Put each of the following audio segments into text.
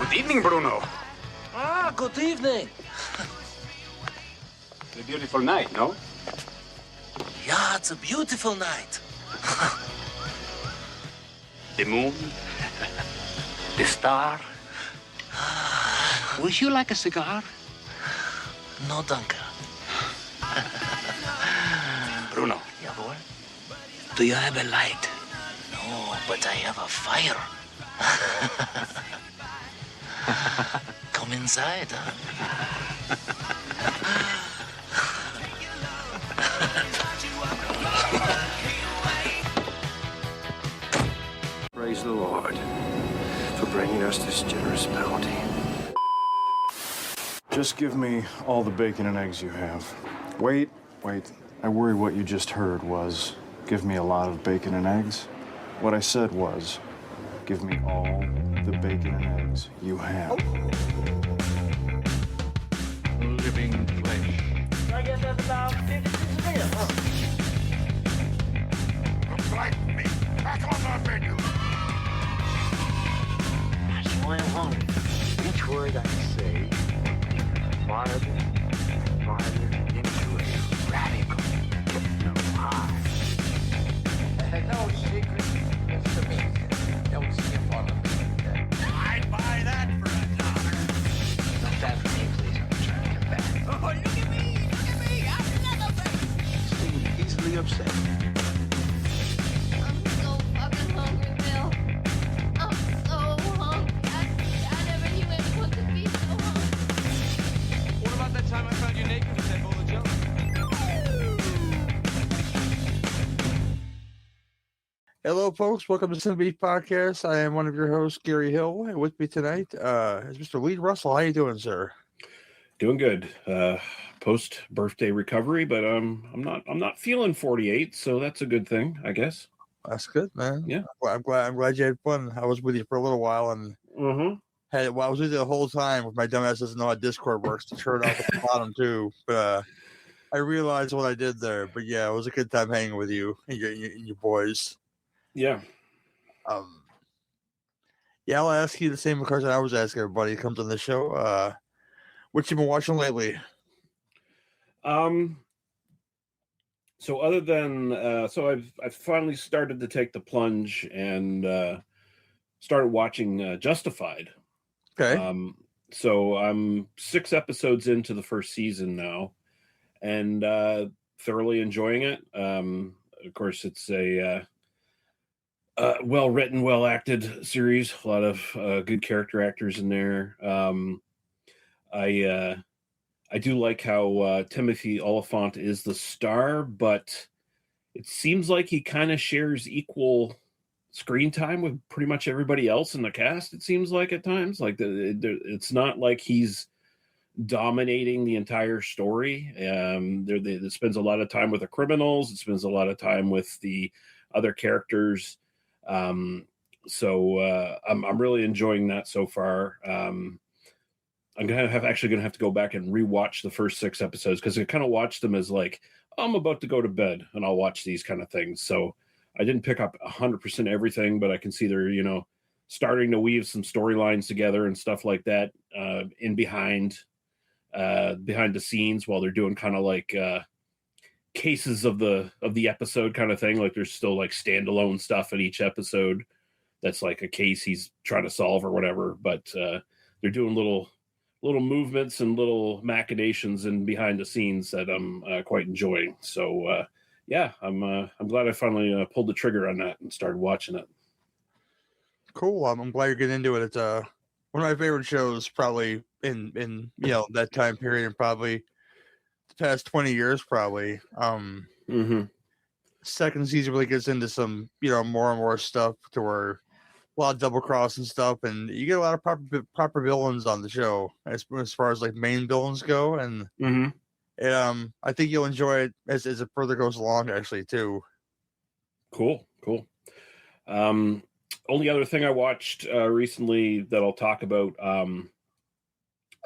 Good evening, Bruno. Ah, good evening. It's a beautiful night, no? Yeah, it's a beautiful night. The moon, the star. Would you like a cigar? No, danke. Bruno. Yeah, boy? Do you have a light? No, but I have a fire. Come inside, huh? Praise the Lord for bringing us this generous bounty. Just give me all the bacon and eggs you have. Wait. I worry what you just heard was, give me a lot of bacon and eggs. What I said was, give me all the bacon and eggs you have. Living flesh. I guess that's about 50 minutes, huh? Like me. Back on the menu. That's why I'm hungry. Each word I say, farther into a radical no high. No secret is to me. Don't skip on the meat. I'd buy that for $1. Not that for me, please. I'm trying to get back. Oh, look at me! I'm another thing. Steve, easily upset. I'm so fucking hungry, Bill. I'm so hungry. I never knew anyone could be so hungry. What about that time I found you naked with that bowl of jello? Hello, folks. Welcome to Sin Beef Podcast. I am one of your hosts, Gary Hill, and with me tonight is Mr. Lee Russell. How you doing, sir? Doing good. Post birthday recovery, but I'm not feeling 48, so that's a good thing, I guess. That's good, man. Yeah. I'm glad you had fun. I was with you for a little while and I was with you the whole time. My dumbass doesn't know how Discord works to turn off at the bottom too. But I realized what I did there. But yeah, it was a good time hanging with you and your boys. Yeah. Yeah, I'll ask you the same question I was asking everybody who comes on the show. What you been watching lately? So other than I've finally started to take the plunge and started watching Justified. Okay. So I'm 6 episodes into the first season now, and thoroughly enjoying it. Of course, it's a well written, well acted series. A lot of good character actors in there. I do like how Timothy Oliphant is the star, but it seems like he kind of shares equal screen time with pretty much everybody else in the cast. It seems like at times, like it's not like he's dominating the entire story. It spends a lot of time with the criminals. It spends a lot of time with the other characters. So I'm really enjoying that so far. I'm actually gonna have to go back and rewatch the first 6 episodes because I kind of watched them as like, I'm about to go to bed and I'll watch these kind of things. So I didn't pick up 100% everything, but I can see they're starting to weave some storylines together and stuff like that in behind the scenes while they're doing kind of like cases of the episode kind of thing. Like there's still like standalone stuff in each episode that's like a case he's trying to solve or whatever, but they're doing little movements and little machinations in behind the scenes that I'm quite enjoying. So yeah, I'm glad I finally pulled the trigger on that and started watching it. Cool. I'm glad you're getting into it. It's one of my favorite shows, probably in that time period, and probably the past 20 years, probably. Second season really gets into some more and more stuff to where a lot of double cross and stuff, and you get a lot of proper villains on the show as far as like main villains go, and I think you'll enjoy it as it further goes along, actually, too. Cool. Only other thing I watched recently that I'll talk about,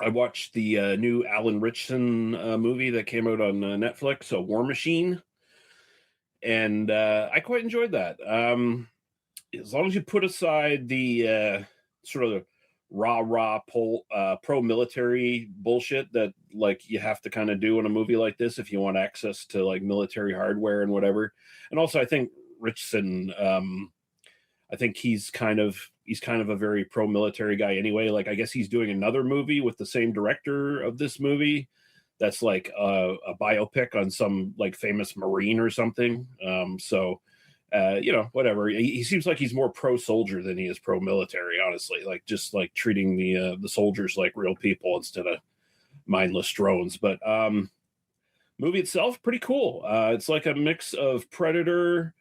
I watched the new Alan Ritchson movie that came out on Netflix, so War Machine, and I quite enjoyed that. As long as you put aside the sort of pro military bullshit that like you have to kind of do in a movie like this if you want access to like military hardware and whatever. And also, I think Richardson, I think he's kind of a very pro military guy anyway. Like, I guess he's doing another movie with the same director of this movie that's like a biopic on some like famous Marine or something. Whatever. He seems like he's more pro soldier than he is pro military, honestly. Like, just like treating the soldiers like real people instead of mindless drones. But movie itself, pretty cool. It's like a mix of Predator,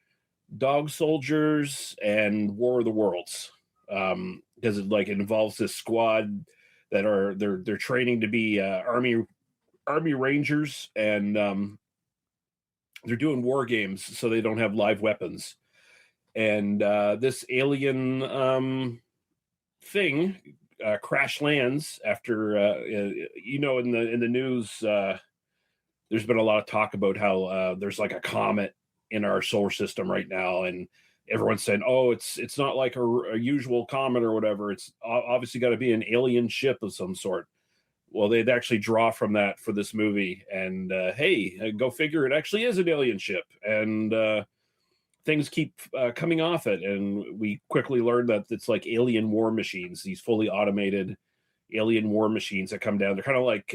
Dog Soldiers, and War of the Worlds. Because it involves this squad that they're training to be Army Rangers, and they're doing war games, so they don't have live weapons. And this alien thing crash lands after in the news. There's been a lot of talk about how there's like a comet in our solar system right now, and everyone's saying, "Oh, it's not like a usual comet or whatever. It's obviously got to be an alien ship of some sort." Well, they'd actually draw from that for this movie, and hey, go figure, it actually is an alien ship, and things keep coming off it, and we quickly learned that it's like alien war machines, these fully automated alien war machines that come down. They're kind of like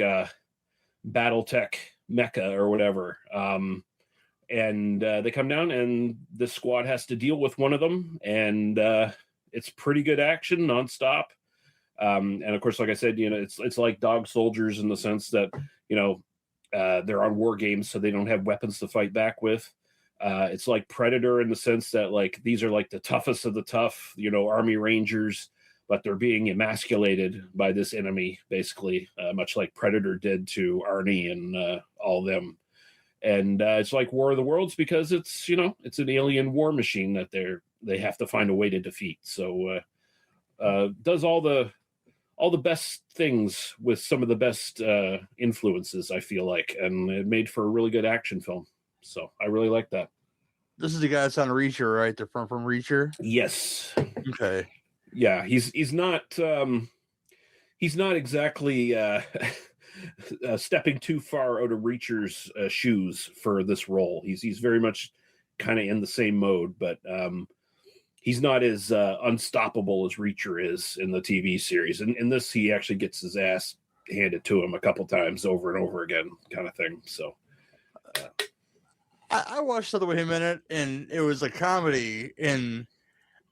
BattleTech Mecha or whatever, and they come down, and the squad has to deal with one of them, and it's pretty good action nonstop. And of course, like I said, it's like Dog Soldiers in the sense that, they're on war games, so they don't have weapons to fight back with. It's like Predator in the sense that like these are like the toughest of the tough, Army Rangers, but they're being emasculated by this enemy, basically, much like Predator did to Arnie and all of them. And it's like War of the Worlds because it's an alien war machine that they have to find a way to defeat. So does all the best things with some of the best influences, I feel like, and it made for a really good action film. So I really like that. This is the guy that's on Reacher, right? They're from Reacher. Yes. Okay. Yeah, he's not exactly stepping too far out of Reacher's shoes for this role. He's very much kind of in the same mode, but he's not as unstoppable as Reacher is in the TV series. And in this, he actually gets his ass handed to him a couple times over and over again, kind of thing. So I watched something with him in it, and it was a comedy, and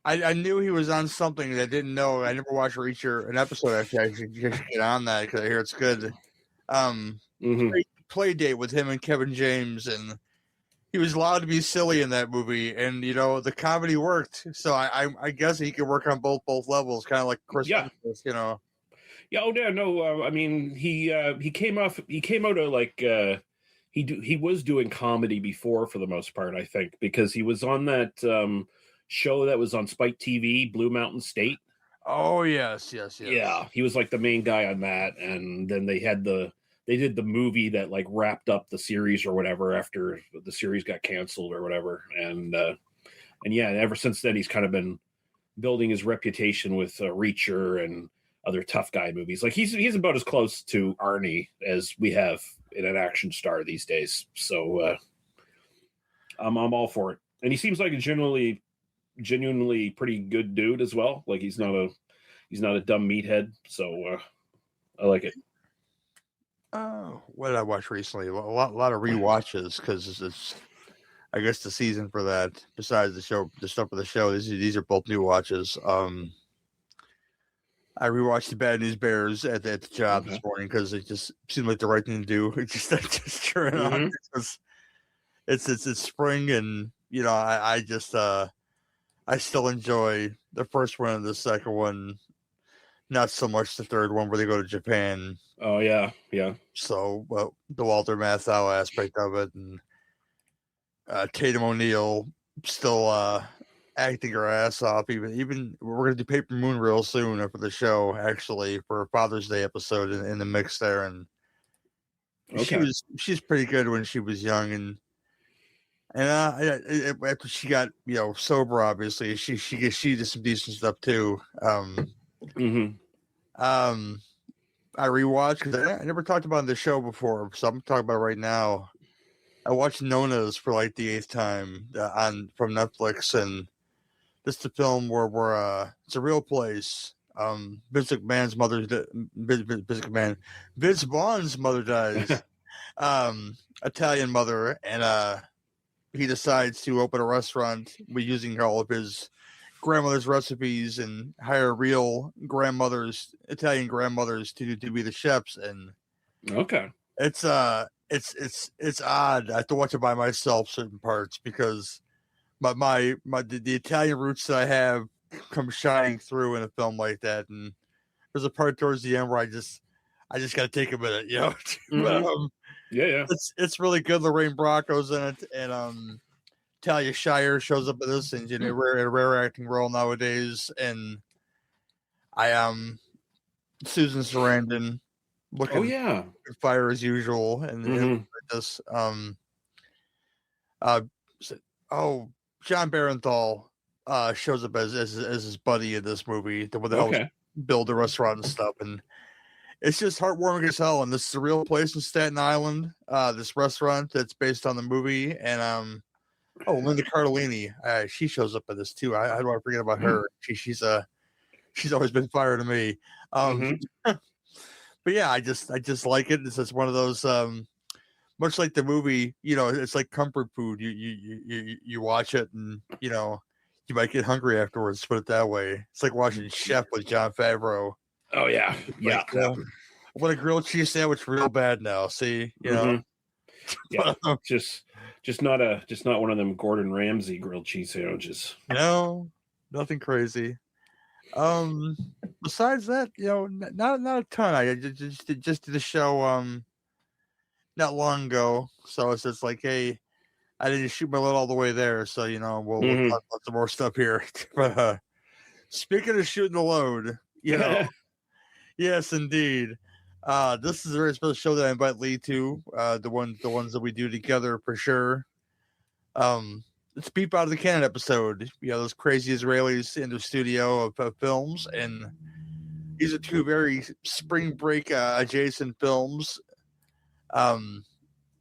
I knew he was on something that I didn't know. I never watched Reacher, an episode. Actually, I should get on that because I hear it's good. Play date with him and Kevin James, and he was allowed to be silly in that movie, and the comedy worked. So I guess he could work on both levels, kind of like Chris. Yeah. Yeah. Oh yeah. No. I mean, he came out of like he was doing comedy before for the most part, I think, because he was on that show that was on Spike TV, Blue Mountain State. Oh yes. Yeah, he was like the main guy on that, and then they did the movie that like wrapped up the series or whatever after the series got canceled or whatever, and yeah, ever since then he's kind of been building his reputation with Reacher and other tough guy movies. Like he's about as close to Arnie as we have in an action star these days. So I'm all for it, and he seems like a genuinely pretty good dude as well. Like he's not a dumb meathead. So I like it. What did I watch recently? A lot of rewatches because it's I guess the season for that. Besides the stuff for the show, these are both new watches. I rewatched the Bad News Bears at the job this morning because it just seemed like the right thing to do. It just turning on. It's spring, and I still enjoy the first one and the second one. Not so much the third one where they go to Japan. Oh yeah. So the Walter Matthau aspect of it, and Tatum O'Neal still acting her ass off. Even we're gonna do Paper Moon real soon for the show, actually, for a Father's Day episode in the mix there, and she's pretty good when she was young, and after she got sober, obviously she did some decent stuff too. I rewatched because I never talked about it on the show before, so I'm talking about it right now. I watched Nona's for like the 8th time from Netflix, and this is the film where it's a real place. Vince Vaughn's mother dies, Italian mother, and he decides to open a restaurant using all of his grandmother's recipes and hire real Italian grandmothers to be the chefs. And okay, it's odd. I have to watch it by myself certain parts because the Italian roots that I have come shining through in a film like that. And there's a part towards the end where I just got to take a minute, you know. But, yeah. It's really good. Lorraine Bracco's in it, and Talia Shire shows up in this, and a rare acting role nowadays. And Susan Sarandon looking fire as usual, and this John Barenthal shows up as his buddy in this movie, the one that helps build the restaurant and stuff, and it's just heartwarming as hell. And this is a real place in Staten Island, this restaurant that's based on the movie. And Linda Cardellini, she shows up in this too. I don't want to forget about her. She's always been fire to me. But yeah, I just like it. It's just one of those much like the movie, it's like comfort food. You watch it and you might get hungry afterwards, put it that way. It's like watching Chef with Jon Favreau. Oh yeah. Yeah. What a grilled cheese sandwich real bad now. See, Yeah. just not one of them Gordon Ramsay grilled cheese sandwiches. No, nothing crazy. Besides that, not a ton. I just did a show not long ago. So it's just like, hey, I didn't shoot my load all the way there, so we'll talk about some more stuff here. But speaking of shooting the load, yes, indeed. This is a very special show that I invite Lee to. The ones that we do together for sure. It's Beep Out of the Cannon episode. Those crazy Israelis in the studio of films, and these are two very spring break adjacent films.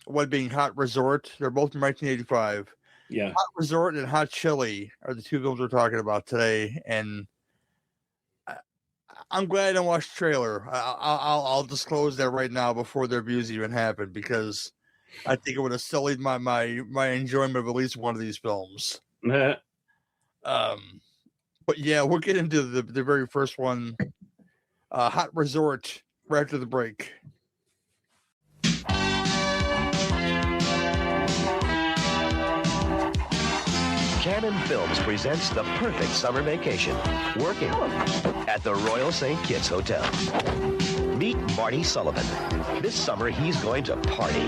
One being Hot Resort. They're both from 1985. Yeah. Hot Resort and Hot Chili are the two films we're talking about today, and I'm glad I didn't watch the trailer. I'll disclose that right now before their reviews even happen, because I think it would have sullied my enjoyment of at least one of these films. But yeah, we'll get into the very first one, Hot Resort, right after the break. Canon Films presents the perfect summer vacation, working at the Royal St. Kitts Hotel. Meet Marty Sullivan. This summer, he's going to party,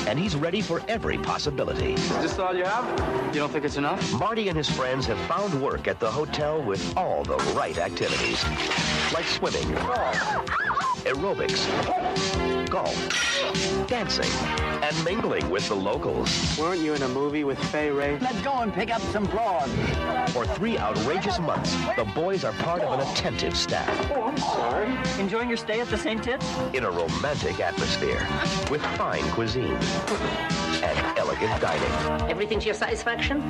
and he's ready for every possibility. Is this all you have? You don't think it's enough? Marty and his friends have found work at the hotel with all the right activities, like swimming, aerobics, golf, dancing, and mingling with the locals. Weren't you in a movie with Fay Ray? Let's go and pick up some broads. For 3 outrageous months, the boys are part of an attentive staff. Oh, I'm sorry. Enjoying your stay at the St. Kitts? In a romantic atmosphere, with fine cuisine and elegant dining. Everything to your satisfaction?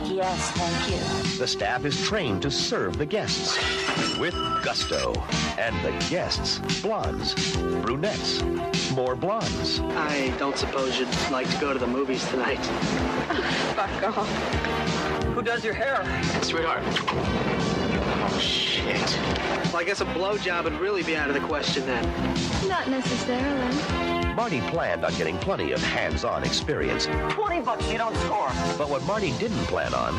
Yes, thank you. The staff is trained to serve the guests with gusto. And the guests, blondes, brunettes, more blondes. I don't suppose you'd like to go to the movies tonight. Fuck off. Who does your hair? Sweetheart. Oh, shit. Well, I guess a blowjob would really be out of the question then. Not necessarily. Marty planned on getting plenty of hands-on experience. $20 you don't score. But what Marty didn't plan on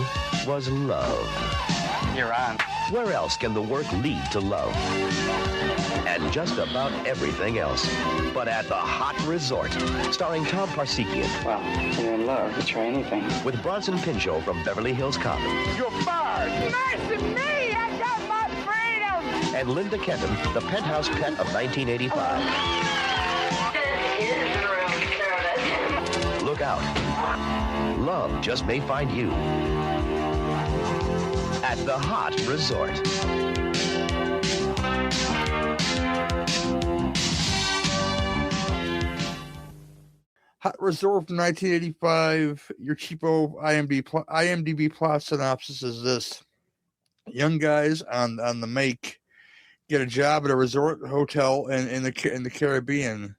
was love. You're on. Where else can the work lead to love? And just about everything else. But at the Hot Resort, starring Tom Parsekian. Well, you're in love. You try anything. With Bronson Pinchot from Beverly Hills Cop. You're fired. Mercy me! I got my freedom! And Linda Kenton, the penthouse pet of 1985. Look out. Love just may find you at the Hot Resort. Hot Resort from 1985. Your cheapo IMDb plot synopsis is this: young guys on the make get a job at a resort hotel in the Caribbean.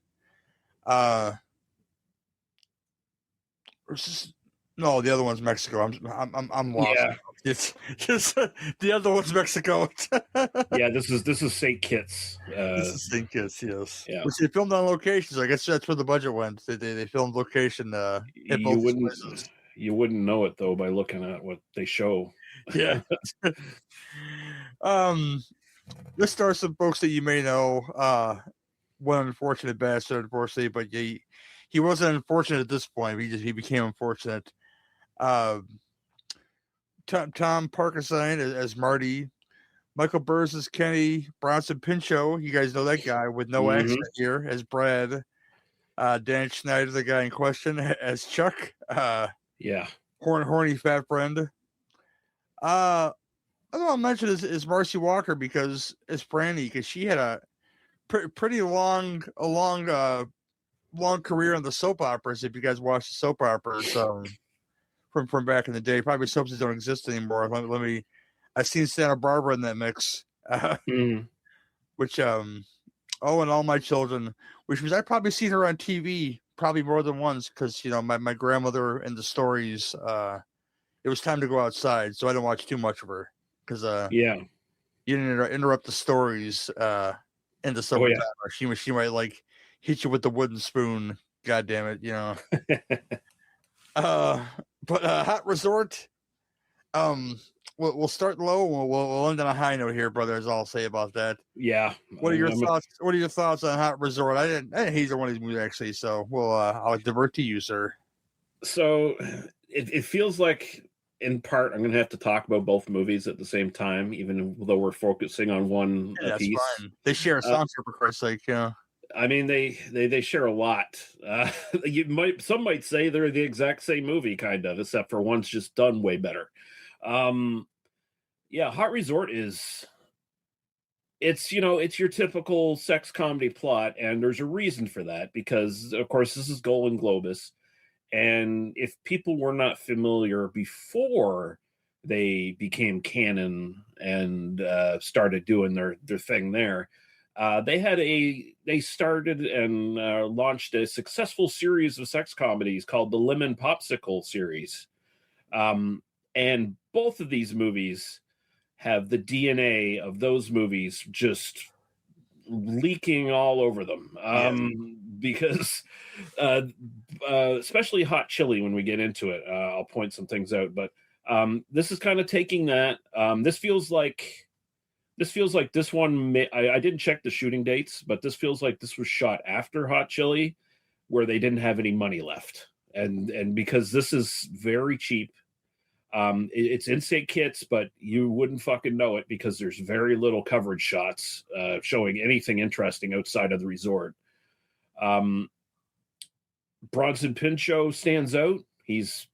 No, the other one's Mexico. I'm lost. Yeah. It's just the other one's Mexico. Yeah, this is St. Kitts. This is St. Kitts, yes. Yeah. Which they filmed on locations. I guess that's where the budget went. They filmed location. In both places. You wouldn't know it though by looking at what they show. Yeah. Let's start some folks that you may know. One unfortunate bastard, unfortunately, but he wasn't unfortunate at this point. He became unfortunate. Tom Parkinson as Marty, Michael Burrs as Kenny, Bronson Pinchot, you guys know that guy with no accent here, as Brad, Dan Schneider, the guy in question, as Chuck, horny fat friend. I want to mention is Marcy Walker because it's Brandy, because she had a pretty long career in the soap operas. If you guys watch the soap operas, from back in the day, probably soaps that don't exist anymore. Let me. I've seen Santa Barbara in that mix, which and All My Children, which was I probably seen her on TV probably more than once because my grandmother and the stories. It was time to go outside, so I didn't watch too much of her because you didn't interrupt the stories in the summertime. Or she might like hit you with the wooden spoon. God damn it, But Hot Resort, we'll start low. We'll end on a high note here, brother. Is all I'll say about that. Yeah. What are your thoughts? What are your thoughts on Hot Resort? I didn't hate either one of these movies actually. So I'll divert to you, sir. So it feels like, in part, I'm going to have to talk about both movies at the same time, even though we're focusing on one piece. That's fine. They share a soundtrack, for Christ's sake. Yeah. I mean, they share a lot. Some might say they're the exact same movie, kind of, except for one's just done way better. Hot Resort it's your typical sex comedy plot, and there's a reason for that because, of course, this is Golden Globus, and if people were not familiar before they became canon and started doing their thing there. They started and launched a successful series of sex comedies called the Lemon Popsicle series. And both of these movies have the DNA of those movies just leaking all over them. Because especially Hot Chili, when we get into it, I'll point some things out. But this is kind of taking that. This feels like this one, I didn't check the shooting dates, but this feels like this was shot after Hot Chili, where they didn't have any money left. And because this is very cheap, it's in St. Kitts, but you wouldn't fucking know it because there's very little coverage shots showing anything interesting outside of the resort. Bronson Pinchot stands out. He's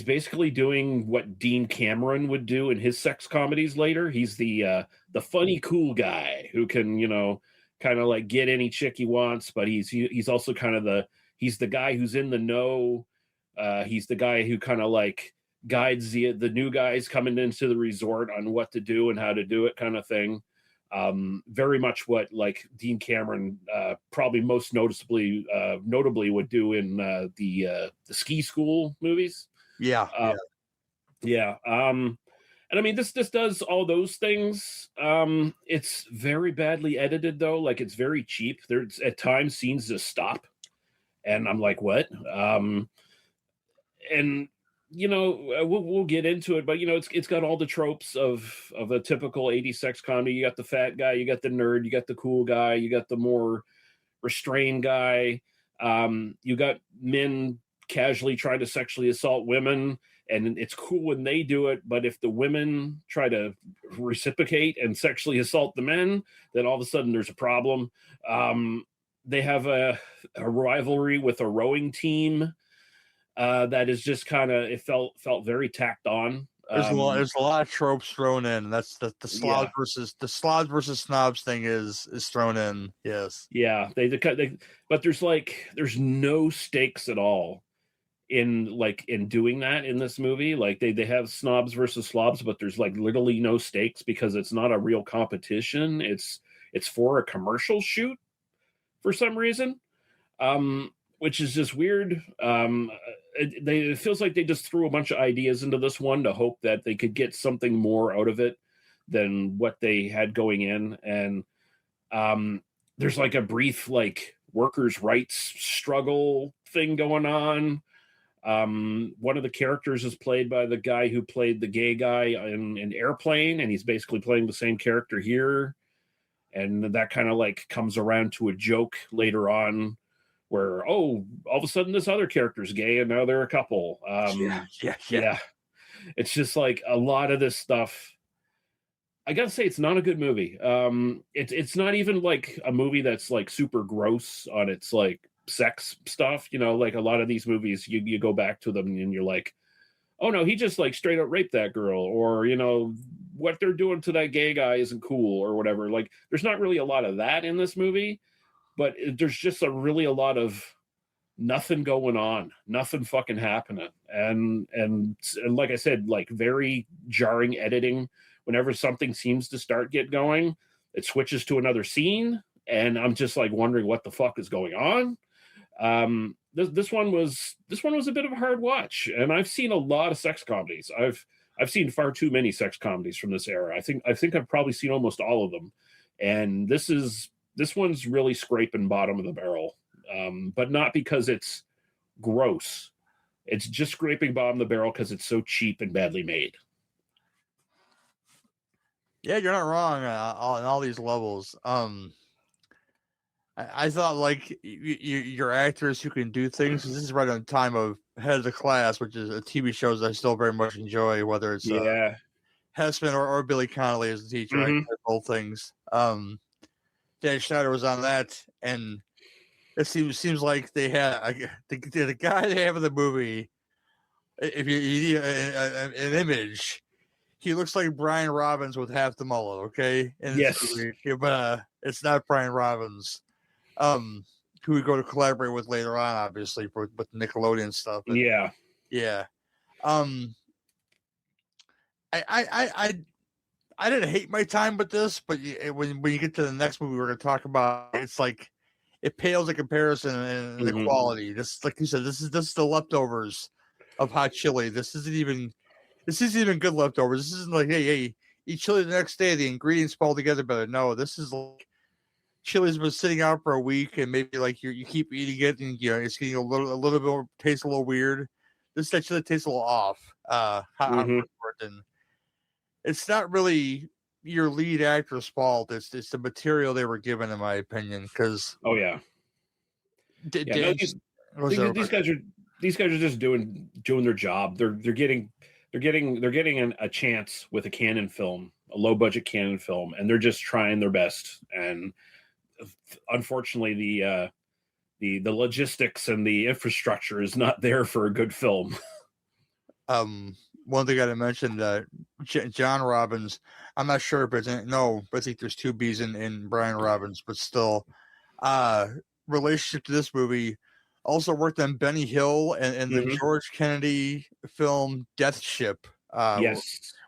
basically doing what Dean Cameron would do in his sex comedies later. He's the funny, cool guy who can, kind of like get any chick he wants, but he's also kind of he's the guy who's in the know. He's the guy who kind of like guides the new guys coming into the resort on what to do and how to do it, kind of thing. Very much what like Dean Cameron probably most notably would do in the Ski School movies. Yeah. And I mean, this does all those things. It's very badly edited, though. Like, it's very cheap. There's at times scenes just stop, and I'm like, what? And we'll get into it, but it's got all the tropes of a typical 80s sex comedy. You got the fat guy, you got the nerd, you got the cool guy, you got the more restrained guy. You got men casually trying to sexually assault women, and it's cool when they do it, but if the women try to reciprocate and sexually assault the men, then all of a sudden there's a problem. They have a rivalry with a rowing team that is just kind of, it felt very tacked on. There's a lot of tropes thrown in. And that's the slobs Yeah. versus snobs thing is thrown in. Yes. Yeah, but there's no stakes at all in doing that in this movie. Like they have snobs versus slobs, but there's like literally no stakes because it's not a real competition. It's for a commercial shoot for some reason, which is just weird. It feels like they just threw a bunch of ideas into this one to hope that they could get something more out of it than what they had going in. And there's like a brief like workers' rights struggle thing going on. One of the characters is played by the guy who played the gay guy in Airplane, and he's basically playing the same character here. And that kind of like comes around to a joke later on where, all of a sudden this other character's gay and now they're a couple. Yeah. It's just like a lot of this stuff. I gotta say, it's not a good movie. It's not even like a movie that's like super gross on its like sex stuff. You know, like a lot of these movies, you go back to them and you're like, oh no, he just like straight up raped that girl, or you know, what they're doing to that gay guy isn't cool or whatever. Like, there's not really a lot of that in this movie, but there's just a lot of nothing going on, nothing fucking happening, and like I said, like very jarring editing. Whenever something seems to start get going, it switches to another scene, and I'm just like wondering what the fuck is going on. This one was a bit of a hard watch, and I've seen a lot of sex comedies. I've seen far too many sex comedies from this era. I think I've probably seen almost all of them, and this one's really scraping bottom of the barrel, but not because it's gross. It's just scraping bottom of the barrel because it's so cheap and badly made. Yeah, you're not wrong on all these levels. I thought like your actors who can do things. This is right on time of Head of the Class, which is a TV show that I still very much enjoy. Whether it's Hessman or Billy Connolly as the teacher, I both things. Dan Schneider was on that, and it seems like they had the guy they have in the movie. If you need an image, he looks like Brian Robbins with half the mullet. Okay, in this movie. Yeah, but it's not Brian Robbins. Who we go to collaborate with later on, obviously, with Nickelodeon stuff. And, yeah. I didn't hate my time with this, but when you get to the next movie we're going to talk about, it's like it pales in comparison in the quality. This, like you said, this is the leftovers of hot chili. This isn't even good leftovers. This isn't like hey, eat chili the next day. The ingredients fall together better. No, this is like chili's been sitting out for a week, and maybe like you keep eating it, and you know it's getting a little bit tastes a little weird. This actually tastes a little off. And it's not really your lead actor's fault. It's the material they were given, in my opinion. Because these guys are just doing their job. They're getting a chance with a Canon film, a low budget Canon film, and they're just trying their best. And unfortunately, the logistics and the infrastructure is not there for a good film. One thing I mentioned, John Robbins. I'm not sure, but I think there's two B's in Brian Robbins, but still, relationship to this movie. Also worked on Benny Hill and the George Kennedy film Death Ship.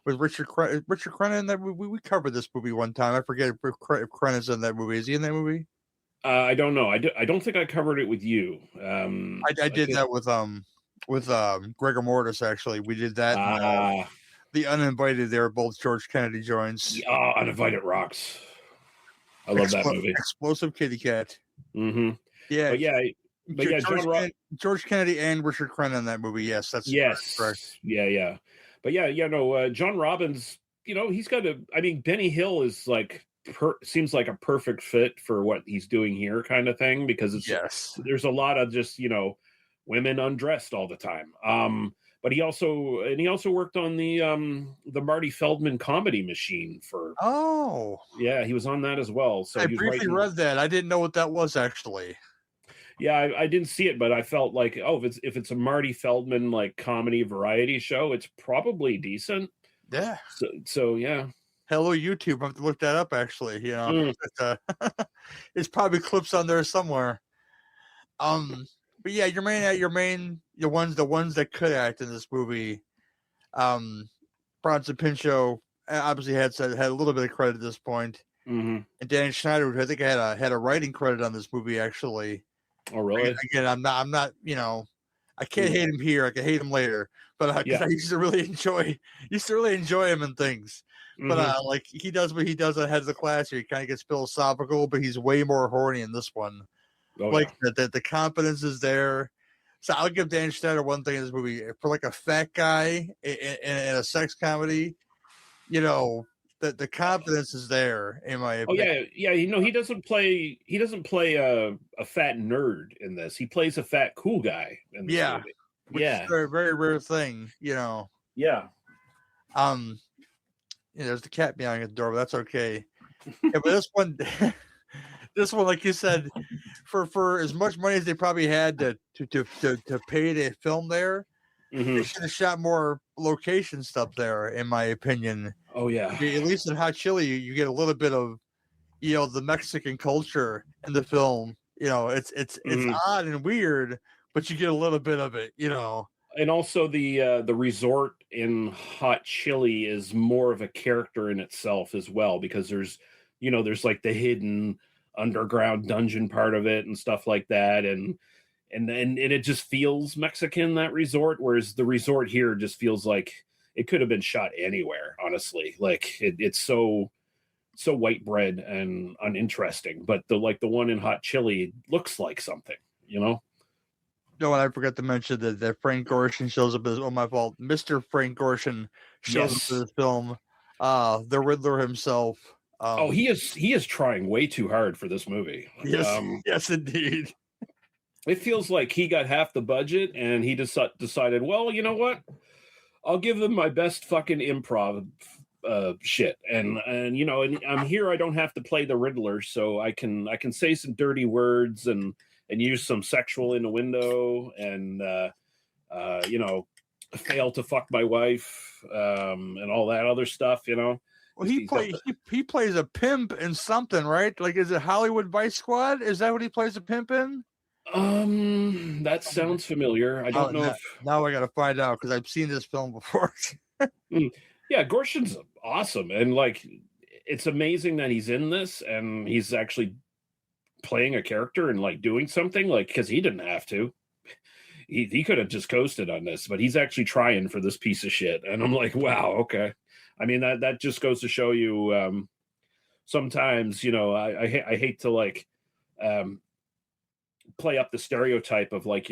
With Richard Crenna in that movie. We covered this movie one time. I forget if Crenna's in that movie. Is he in that movie? I don't know. I don't think I covered it with you. I did that with Gregor Mortis, actually. We did that. The Uninvited, they were both George Kennedy joints. Uninvited rocks. I love that movie. Explosive Kitty Cat. Mm-hmm. Yeah. But George Kennedy and Richard Crenna in that movie. Yes, that's correct. Yeah. But John Robbins, he's got Benny Hill is like seems like a perfect fit for what he's doing here, kind of thing, because there's a lot of just women undressed all the time. But he also worked on the Marty Feldman Comedy Machine for. Oh, yeah, he was on that as well. So I briefly read that. I didn't know what that was actually. Yeah, I didn't see it, but I felt like, oh, if it's a Marty Feldman like comedy variety show, it's probably decent. Yeah. So yeah. Hello, YouTube. I have to look that up. Actually, it's probably clips on there somewhere. But yeah, the ones that could act in this movie. Bronson Pinchot obviously had a little bit of credit at this point. Mm-hmm. And Dan Schneider, who I think had a writing credit on this movie actually. Oh, really? Again, I'm not, I can't hate him here. I can hate him later, but I used to really enjoy him in things. But like he does what he does on Heads of Class here. He kind of gets philosophical, but he's way more horny in this one. Oh, the confidence is there. So I'll give Dan Schneider one thing in this movie for like a fat guy in a sex comedy. The confidence is there in my opinion. Oh yeah. He doesn't play a fat nerd in this. He plays a fat cool guy in this movie. Which is a very, very rare thing, Yeah. There's the cat behind the door, but that's okay. Yeah, but this one, like you said, for as much money as they probably had to pay to film there, they should have shot more location stuff there, in my opinion. Oh yeah. At least in Hot Chili, you get a little bit of, the Mexican culture in the film. It's odd and weird, but you get a little bit of it. And also the resort in Hot Chili is more of a character in itself as well, because there's like the hidden underground dungeon part of it and stuff like that, and it just feels Mexican, that resort, whereas the resort here just feels like it could have been shot anywhere, honestly. Like it's so white bread and uninteresting, but the one in Hot Chili looks like something. No, and I forgot to mention that Frank Gorshin shows up as, my fault. Mr. Frank Gorshin shows up in the film. The Riddler himself. He is trying way too hard for this movie. Yes, yes, indeed. It feels like he got half the budget and he decided, well, you know what? I'll give them my best fucking improv shit, and I'm here. I don't have to play the Riddler, so I can say some dirty words and use some sexual innuendo and fail to fuck my wife and all that other stuff. Well, he plays a pimp in something, right? Like, is it Hollywood Vice Squad? Is that what he plays a pimp in? That sounds familiar. I don't know. Now I got to find out because I've seen this film before. Yeah, Gorshin's awesome, and like it's amazing that he's in this and he's actually playing a character and like doing something, like, because he didn't have to. He could have just coasted on this, but he's actually trying for this piece of shit, and I'm like, wow, okay. I mean, that just goes to show you sometimes, I hate to like play up the stereotype of like,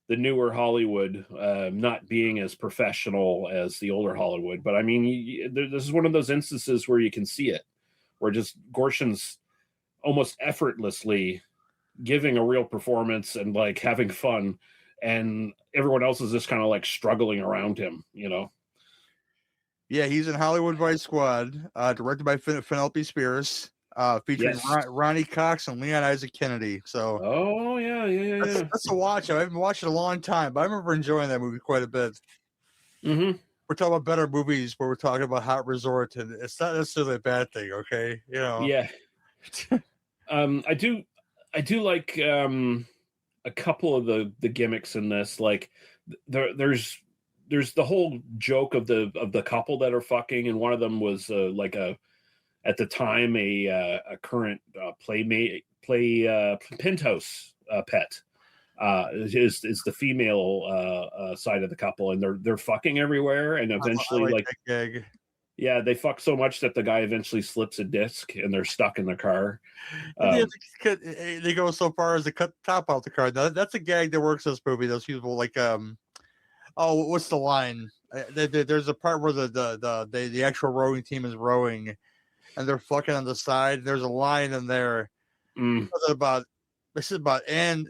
the newer Hollywood not being as professional as the older Hollywood. But I mean, this is one of those instances where you can see it, where just Gorshin's almost effortlessly giving a real performance and like having fun, and everyone else is just kind of like struggling around him, Yeah, he's in Hollywood Vice Squad, directed by Penelope Spears, featuring Ronnie Cox and Leon Isaac Kennedy. So, that's a watch. I haven't watched it in a long time, but I remember enjoying that movie quite a bit. Mm-hmm. We're talking about better movies, but we're talking about Hot Resort, and it's not necessarily a bad thing, okay? Yeah. I do like a couple of the gimmicks in this. Like there's the whole joke of the couple that are fucking, and one of them was at the time a current penthouse pet is the female side of the couple, and they're fucking everywhere, and eventually like that gag. Yeah, they fuck so much that the guy eventually slips a disc and they're stuck in the car. They go so far as to cut the top out the car. Now, that's a gag that works in this movie. Those people like, what's the line? There's a part where the actual rowing team is rowing, and they're fucking on the side. There's a line in there about and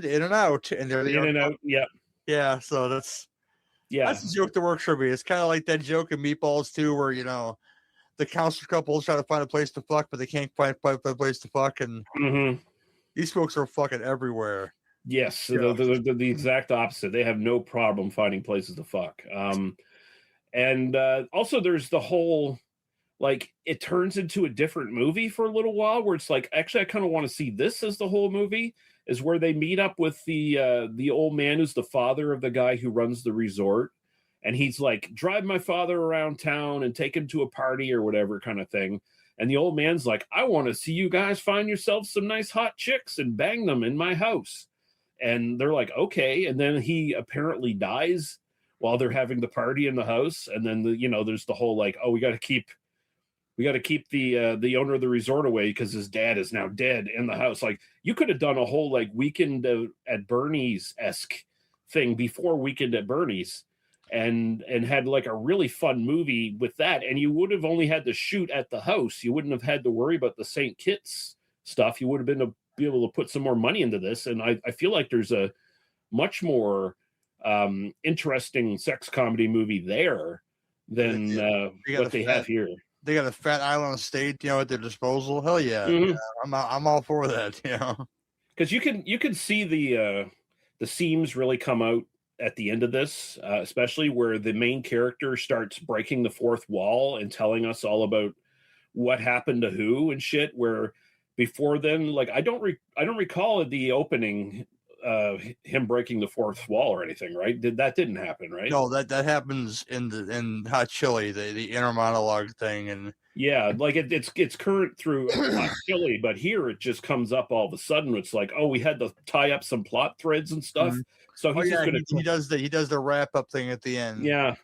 in and out, and they're in and out. Yeah. So that's a joke that works for me. It's kind of like that joke in Meatballs too, where the counselor couple is trying to find a place to fuck, but they can't find a place to fuck, and These folks are fucking everywhere. Yes, Yeah. they're the exact opposite. They have no problem finding places to fuck. And also there's the whole, like, it turns into a different movie for a little while where it's like, actually, I kind of want to see this as the whole movie, is where they meet up with the old man who's the father of the guy who runs the resort. And he's like, drive my father around town and take him to a party or whatever kind of thing. And the old man's like, I want to see you guys find yourselves some nice hot chicks and bang them in my house. And they're like, okay. And then he apparently dies while they're having the party in the house. And then, there's the whole like, oh, we got to keep the owner of the resort away because his dad is now dead in the house. Like, you could have done a whole like Weekend at Bernie's-esque thing before Weekend at Bernie's. And had like a really fun movie with that, and you would have only had to shoot at the house. You wouldn't have had to worry about the St. Kitts stuff. You would have been able to put some more money into this, and I feel like there's a much more interesting sex comedy movie there than what they have here. They got a fat island estate, at their disposal. Hell yeah, Mhm. yeah, I'm all for that. Because you can see the seams really come out at the end of this, especially where the main character starts breaking the fourth wall and telling us all about what happened to who and shit. Where before then, like I don't recall the opening him breaking the fourth wall or anything, right? That didn't happen, right? No, that happens in Hot Chili, the inner monologue thing, and yeah, like it's current through Hot Chili, but here it just comes up all of a sudden. It's like, oh, we had to tie up some plot threads and stuff. Mhm. So he's just gonna he does the wrap up thing at the end. Yeah.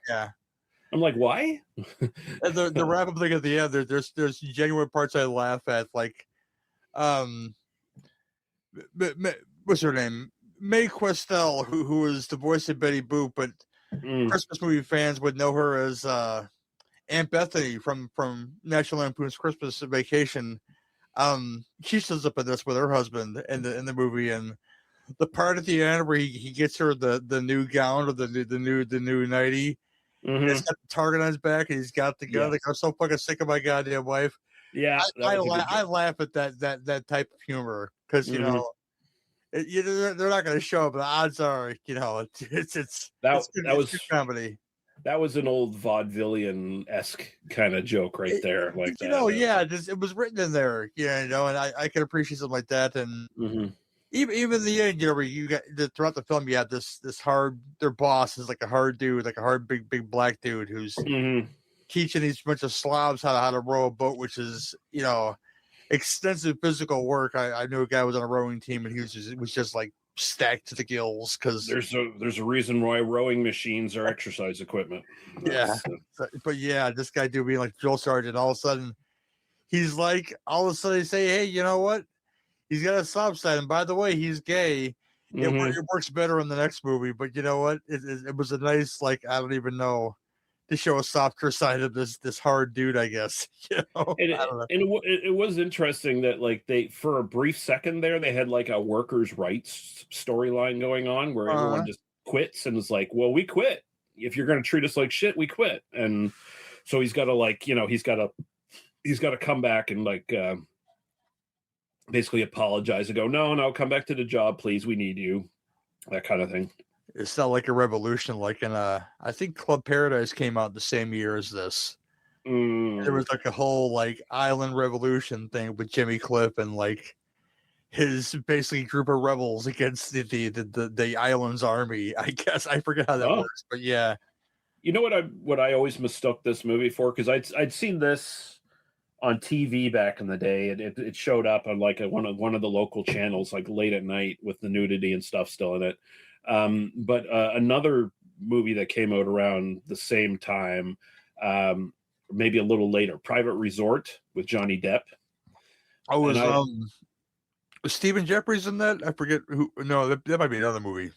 I'm like, why? And the wrap up thing at the end. There's genuine parts I laugh at, like, what's her name? May Questel, who is the voice of Betty Boop, but Christmas movie fans would know her as Aunt Bethany from National Lampoon's Christmas Vacation. She shows up in this with her husband in the movie, and the part at the end where he gets her the new gown or the new nightie. Mhm. He's got the target on his back, and he's got the gun. Yeah. Like, I'm so fucking sick of my goddamn wife. Yeah, I laugh at that type of humor because they're not going to show up. The odds are, it's good comedy. That was an old vaudevillian-esque kind of joke right there. Like that. Yeah, it was written in there, and I can appreciate something like that. And even the end, where you got throughout the film, you have this hard. Their boss is like a hard dude, like a hard big black dude who's teaching these bunch of slobs how to row a boat, which is extensive physical work. I knew a guy was on a rowing team, and he was just like stacked to the gills because there's a reason why rowing machines are exercise equipment. Yeah, but yeah, this guy dude being like drill sergeant, all of a sudden he's like, all of a sudden they say, hey, you know what? He's got a sob side, and by the way, he's gay. It works better in the next movie, but you know what? It was a nice, like, I don't even know, to show a softer side of this hard dude, I guess. I don't know. And it was interesting that, like, they, for a brief second there, they had like a workers' rights storyline going on where everyone just quits and is like, well, we quit. If you're going to treat us like shit, we quit. And so he's got to, like, he's got to come back and, like, basically apologize and go, no, come back to the job, please. We need you. That kind of thing. It's not like a revolution, like in I think Club Paradise came out the same year as this. There was like a whole like island revolution thing with Jimmy Cliff and like his basically group of rebels against the island's army. I guess I forget how that works, but yeah. You know what I always mistook this movie for, because I'd seen this on TV back in the day, and it showed up on like one of the local channels like late at night with the nudity and stuff still in it. But another movie that came out around the same time, maybe a little later, Private Resort with Johnny Depp. Oh, was Stephen Jeffries in that? I forget who. No, that might be another movie.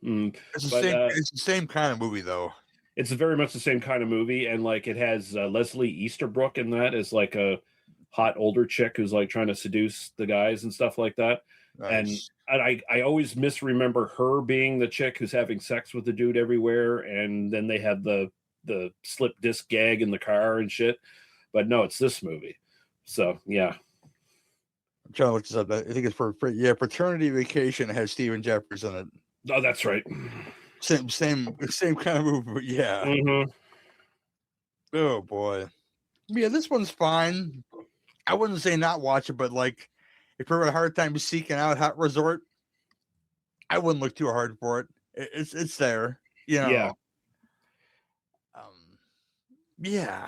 It's the same kind of movie, though. It's very much the same kind of movie, and like it has Leslie Easterbrook in that as like a hot older chick who's like trying to seduce the guys and stuff like that. Nice. And I always misremember her being the chick who's having sex with the dude everywhere, and then they have the slip disc gag in the car and shit. But no, it's this movie. So yeah. trying to look this up. I think it's for Paternity Vacation. It has Stephen Jeffers in it. Oh, that's right. Same kind of movie, but yeah. Mm-hmm. Oh boy. Yeah, this one's fine. I wouldn't say not watch it, but like if you're having a hard time seeking out Hot Resort, I wouldn't look too hard for it. It's there, you know. Yeah. Yeah,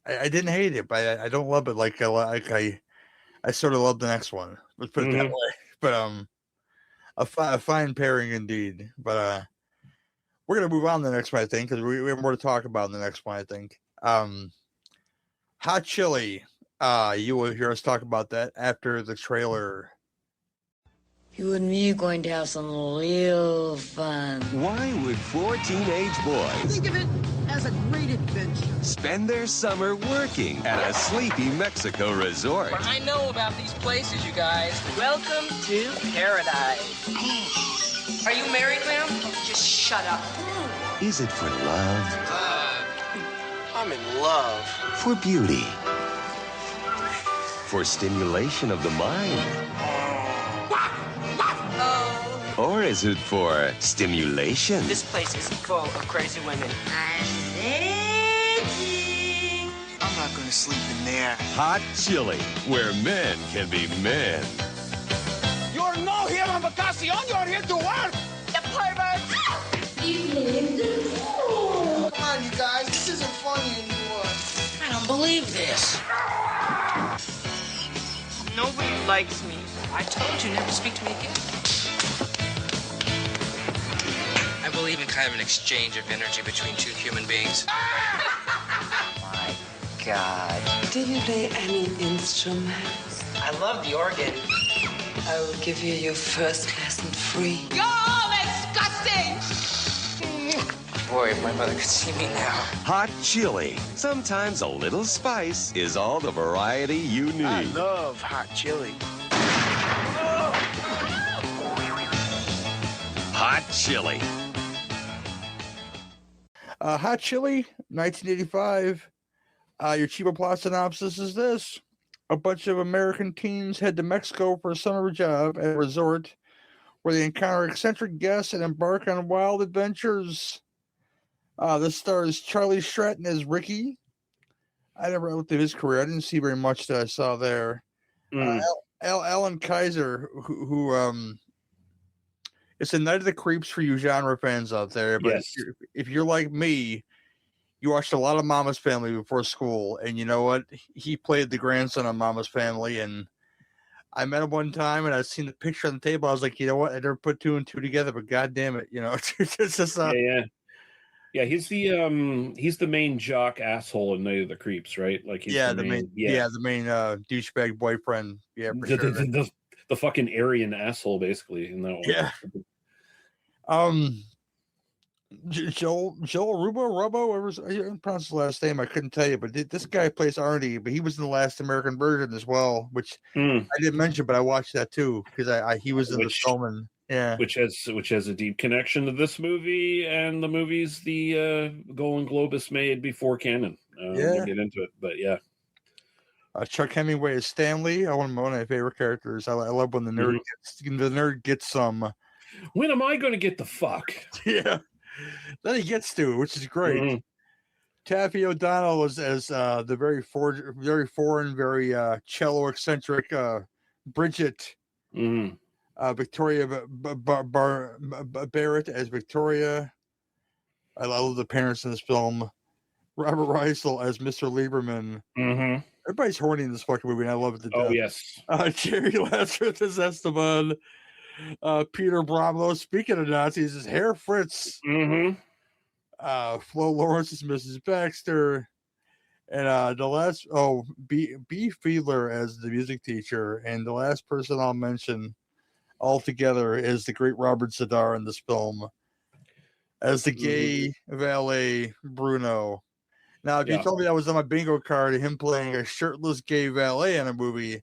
I didn't hate it, but I don't love it like I sort of love the next one. Let's put it that way. But a fine pairing indeed. But we're gonna move on to the next one, I think, because we have more to talk about in the next one, I think. Hot Chili. You will hear us talk about that after the trailer. You and me are going to have some real fun. Why would 4 teenage boys think of it as a great adventure? Spend their summer working at a sleepy Mexico resort? I know about these places, you guys. Welcome to paradise. Are you married, ma'am? Oh, just shut up. Is it for love? I'm in love. For beauty? For stimulation of the mind? Or is it for stimulation? This place is full of crazy women. I'm not gonna sleep in there. Hot Chili, where men can be men. You're not here on vacation. You're here to work. The pervert. Come on, you guys. This isn't funny anymore. I don't believe this. Nobody likes me. I told you never to speak to me again. I believe in kind of an exchange of energy between two human beings. My God. Do you play any instruments? I love the organ. I will give you your first lesson free. You're all disgusting! Boy, if my mother could see me now. Hot Chili. Sometimes a little spice is all the variety you need. I love hot chili. Hot Chili. Hot Chili, 1985. Your cheaper plot synopsis is this. A bunch of American teens head to Mexico for a summer job at a resort where they encounter eccentric guests and embark on wild adventures. This stars Charlie Stratton as Ricky. I never looked at his career. I didn't see very much that I saw there. Alan Kaiser, who it's a Night of the Creeps for you genre fans out there. But yes. if you're like me, you watched a lot of Mama's Family before school, and you know what? He played the grandson on Mama's Family, and I met him one time, and I seen the picture on the table. I was like, you know what? I never put 2 and 2 together, but God damn it, you know, it's just yeah. He's the main jock asshole in Night of the Creeps, right? Like he's the main douchebag boyfriend. Yeah, for sure. The fucking Aryan asshole, basically, in that one. Yeah. Joel Robo, whatever I didn't pronounce his last name, I couldn't tell you, but this guy plays Arnie, but he was in the last American version as well, which I didn't mention, but I watched that too because he was in the film, and yeah, which has a deep connection to this movie and the movies the Golden Globus made before canon. We'll get into it, but yeah. Chuck Hemingway is Stanley. One of my favorite characters. I love when the nerd gets some. When am I going to get the fuck? Yeah. Then he gets to, which is great. Taffy O'Donnell was as the very foreign, very cello eccentric Bridget. Victoria Barrett as Victoria. I love the parents in this film. Robert Reisel as Mr. Lieberman. Everybody's horny in this fucking movie, and I love it to death. Oh, yes. Jerry Lazarus as Esteban. Peter Bromlow, speaking of Nazis, is Herr Fritz. Flo Lawrence is Mrs. Baxter. And the last, B. Fiedler as the music teacher. And the last person I'll mention altogether is the great Robert Zadar in this film as the gay valet Bruno. Now, if you told me that was on my bingo card of him playing a shirtless gay valet in a movie,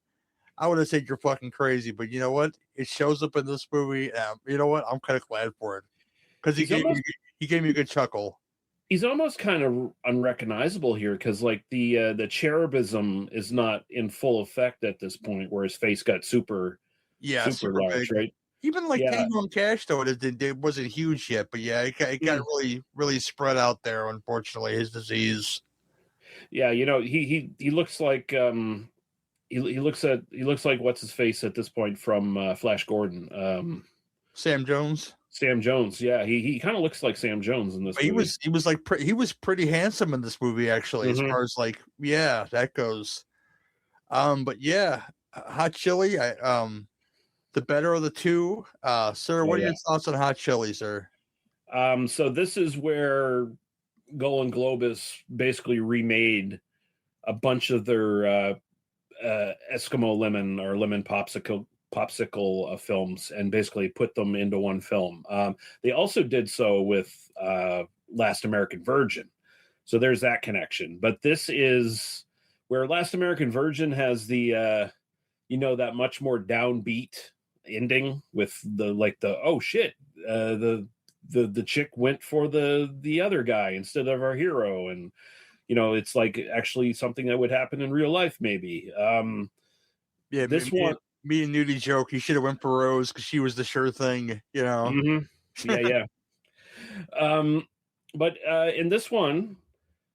I would have said you're fucking crazy. But you know what? It shows up in this movie. You know what? I'm kind of glad for it because he gave me a good chuckle. He's almost kind of unrecognizable here because, like, the cherubism is not in full effect at this point, where his face got super super large, big. right? Even like Yeah. Tango and Cash, though, it wasn't huge yet, but yeah, it got really spread out there. Unfortunately, his disease. Yeah, you know, he looks like he looks like what's his face at this point from Flash Gordon. Sam Jones. Sam Jones, yeah, he kind of looks like Sam Jones in this But movie. he was pretty handsome in this movie, actually, as Mhm. far as like, yeah, that goes. But yeah, Hot Chili, the better of the two. Sir, what are your thoughts on Hot Chili, sir? So this is where Golan Globus basically remade a bunch of their Eskimo lemon or lemon popsicle films and basically put them into one film. They also did so with Last American Virgin. So there's that connection. But this is where Last American Virgin has the that much more downbeat ending with the oh shit, the chick went for the other guy instead of our hero, and it's like actually something that would happen in real life, maybe. Yeah, me and Nudie joke he should have went for Rose because she was the sure thing, Yeah. But in this one,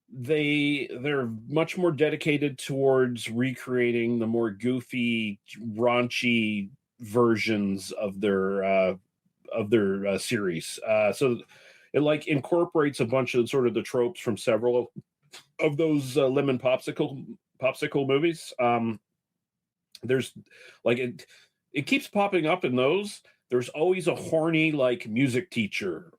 they're much more dedicated towards recreating the more goofy, raunchy versions of their series. So it like incorporates a bunch of sort of the tropes from several of those lemon popsicle movies. There's like it keeps popping up in those. There's always a horny like music teacher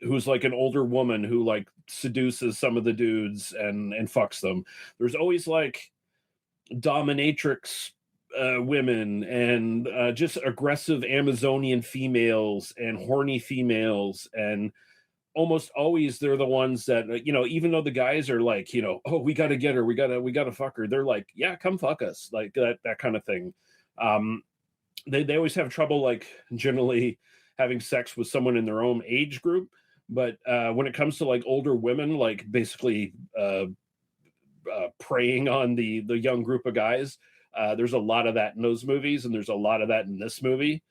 who's like an older woman who like seduces some of the dudes and fucks them. There's always like dominatrix women and just aggressive Amazonian females and horny females, and almost always they're the ones that even though the guys are like oh, we got to get her, we got to fuck her, they're like, yeah, come fuck us, like that kind of thing. They always have trouble like generally having sex with someone in their own age group, but when it comes to like older women, like basically preying on the young group of guys, there's a lot of that in those movies, and there's a lot of that in this movie.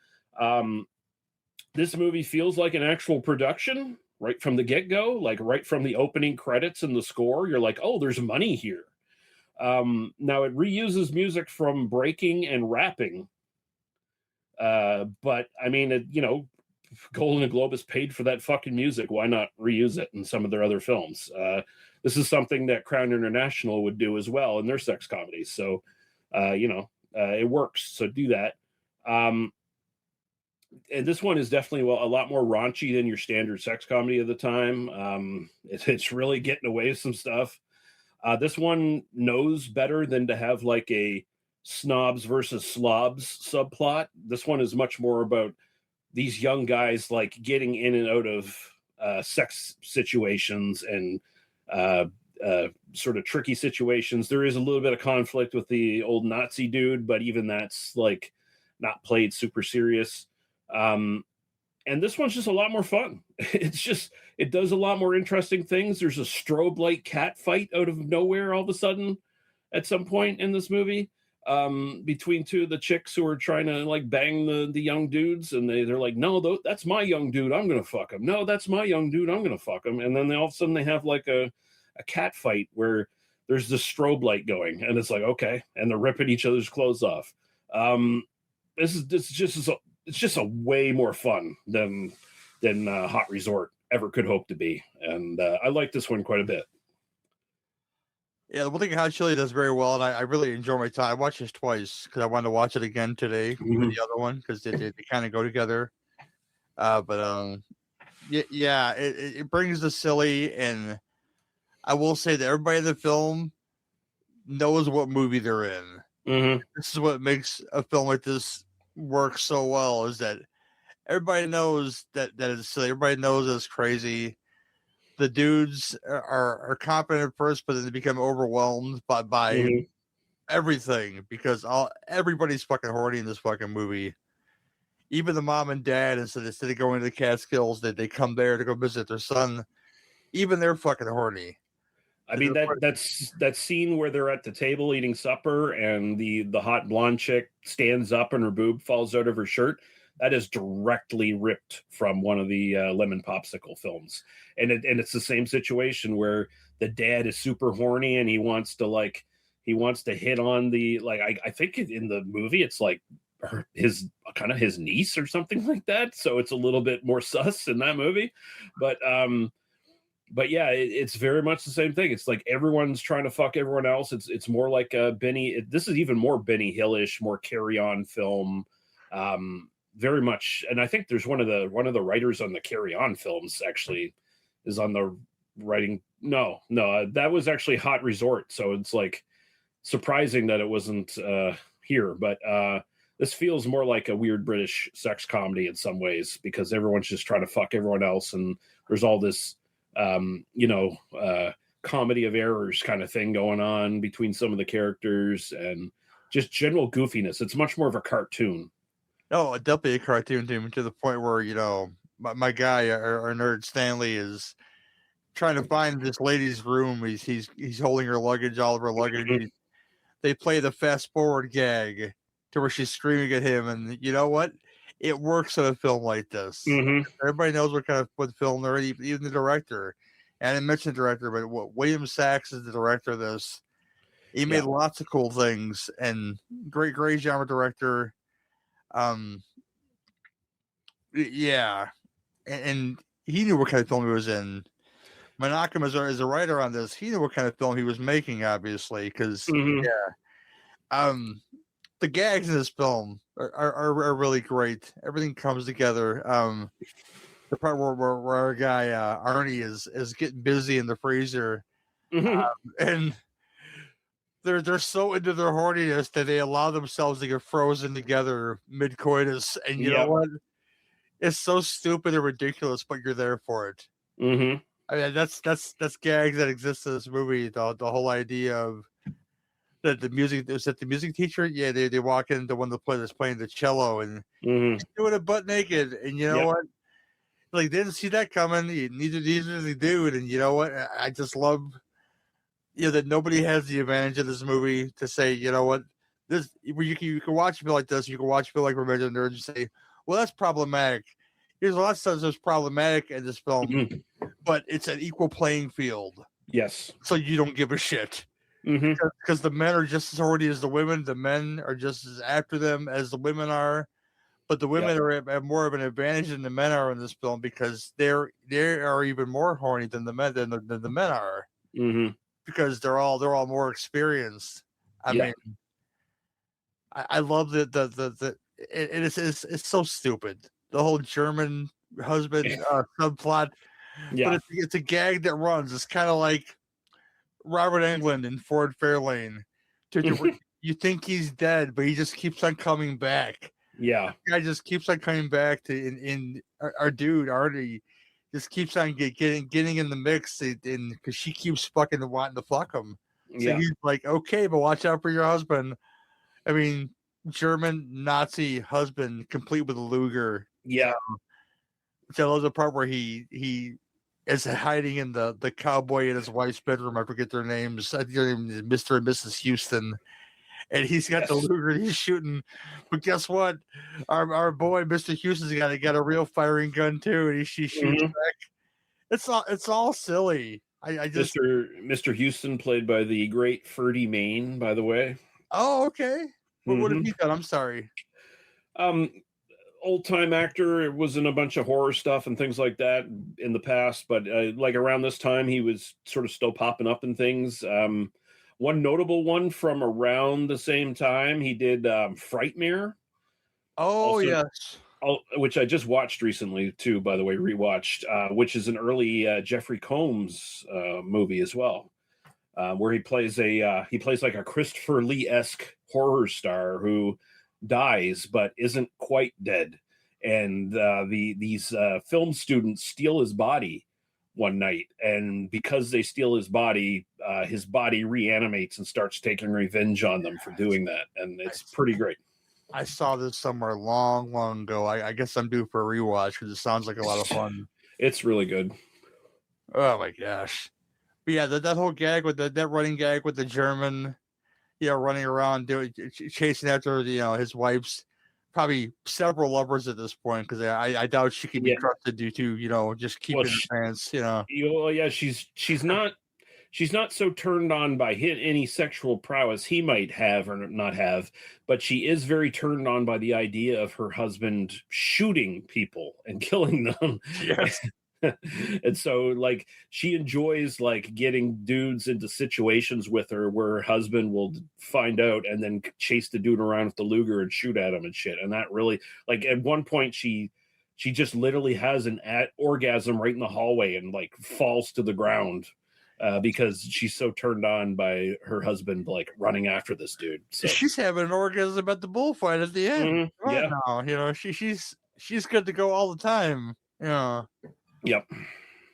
This movie feels like an actual production right from the get-go, like right from the opening credits and the score. You're like, oh, there's money here. Now it reuses music from Breaking and Rapping, but I mean, Golden Globus paid for that fucking music. Why not reuse it in some of their other films? This is something that Crown International would do as well in their sex comedies. So, it works. So do that. And this one is definitely a lot more raunchy than your standard sex comedy of the time. It's really getting away with some stuff. This one knows better than to have like a snobs versus slobs subplot. This one is much more about these young guys like getting in and out of sex situations and sort of tricky situations. There is a little bit of conflict with the old Nazi dude, but even that's like not played super serious. And this one's just a lot more fun. It does a lot more interesting things. There's a strobe light cat fight out of nowhere all of a sudden at some point in this movie, between two of the chicks who are trying to like bang the young dudes, and they're like, no, that's my young dude, I'm gonna fuck him. No, that's my young dude, I'm gonna fuck him. And then all of a sudden they have like a cat fight where there's this strobe light going, and it's like, okay, and they're ripping each other's clothes off. It's just a way more fun than Hot Resort ever could hope to be, and I like this one quite a bit. Yeah, the one thing Hot Chili does very well, and I really enjoy my time. I watched this twice because I wanted to watch it again today with the other one because they kind of go together. It brings the silly, and I will say that everybody in the film knows what movie they're in. Mm-hmm. This is what makes a film like this work so well, is that everybody knows that it's silly. Everybody knows it's crazy. The dudes are competent at first, but then they become overwhelmed by everything because everybody's fucking horny in this fucking movie. Even the mom and dad, instead of going to the Catskills, they come there to go visit their son. even they're fucking horny. I mean, that scene where they're at the table eating supper and the hot blonde chick stands up and her boob falls out of her shirt. That is directly ripped from one of the Lemon Popsicle films, and it's the same situation where the dad is super horny and he wants to hit on the I think in the movie it's like his niece or something like that. So it's a little bit more sus in that movie, but yeah, it's very much the same thing. It's like everyone's trying to fuck everyone else. It's more like this is even more Benny Hill-ish, more Carry On film. Very much, and I think there's one of the writers on the Carry On films actually is on the writing. No, that was actually Hot Resort. So it's like surprising that it wasn't here, but this feels more like a weird British sex comedy in some ways because everyone's just trying to fuck everyone else, and there's all this comedy of errors kind of thing going on between some of the characters and just general goofiness. It's much more of a cartoon. Oh, definitely a cartoon to the point where, my guy, our nerd Stanley, is trying to find this lady's room. He's holding her luggage, all of her luggage. They play the fast forward gag to where she's screaming at him, and you know what? It works on a film like this. Mm-hmm. Everybody knows what film they're in, even the director. And I didn't mention the director, but William Sachs is the director of this. He made lots of cool things, and great genre director. Yeah, and he knew what kind of film he was in. Menachem is a writer on this. He knew what kind of film he was making, obviously, because the gags in this film are really great. Everything comes together. The part where our guy Arnie is getting busy in the freezer, and they're so into their horniness that they allow themselves to get frozen together mid-coitus, and you know what? It's so stupid and ridiculous, but you're there for it. Mm-hmm. I mean, that's gags that exist in this movie. The whole idea of the music. Was that the music teacher? Yeah, they walk in, the one that's playing the cello, and he's doing it butt naked, and you know what? Like, didn't see that coming. Neither did the dude, and you know what? I just love. That nobody has the advantage of this movie to say, you know what, this you can watch a film like this, you can watch a film like Revenge of the Nerds and say, well, that's problematic. There's a lot of stuff that's problematic in this film, but it's an equal playing field. Yes. So you don't give a shit. Because the men are just as horny as the women. The men are just as after them as the women are. But the women have more of an advantage than the men are in this film because they are even more horny than the men than the men are. Mm-hmm. Because they're all more experienced. I mean, I love it's so stupid. The whole German husband subplot. Yeah. But it's a gag that runs. It's kind of like Robert Englund in Ford Fairlane. You think he's dead, but he just keeps on coming back. Yeah. The guy just keeps on coming back to in our dude Artie. Just keeps on getting in the mix, and because she keeps fucking wanting to fuck him. So he's like, okay, but watch out for your husband. I mean, German Nazi husband, complete with a Luger. Yeah. Which I love the part where he is hiding in the cowboy in his wife's bedroom. I forget their names. I think their name is Mr. and Mrs. Houston. And he's got the Luger and he's shooting. But guess what? Our boy, Mr. Houston's got a real firing gun too, and he shoots back. It's all silly. I just Mr. Houston, played by the great Ferdy Mayne, by the way. Oh, okay. What have you done? I'm sorry. Old time actor, was in a bunch of horror stuff and things like that in the past, but like around this time he was sort of still popping up in things. One notable one from around the same time, he did Frightmare. Oh, also, yes. Which I just watched recently, too, by the way, rewatched, which is an early Jeffrey Combs movie as well, where he plays like a Christopher Lee-esque horror star who dies but isn't quite dead. And these film students steal his body one night, and because they steal his body reanimates and starts taking revenge on them for doing that, and it's pretty great. I saw this somewhere long ago. I guess I'm due for a rewatch because it sounds like a lot of fun. It's really good. Oh my gosh. But yeah, that whole gag with that running gag with the German, running around chasing after his wife's probably several lovers at this point, because I doubt she can be trusted to just keeping her pants. Yeah, she's not so turned on by any sexual prowess he might have or not have, but she is very turned on by the idea of her husband shooting people and killing them. Yes. And so like she enjoys like getting dudes into situations with her where her husband will find out and then chase the dude around with the Luger and shoot at him and shit. And that really, like, at one point she just literally has an orgasm right in the hallway and like falls to the ground because she's so turned on by her husband like running after this dude. So she's having an orgasm at the bullfight at the end. Yeah. Now, she's good to go all the time. Yep.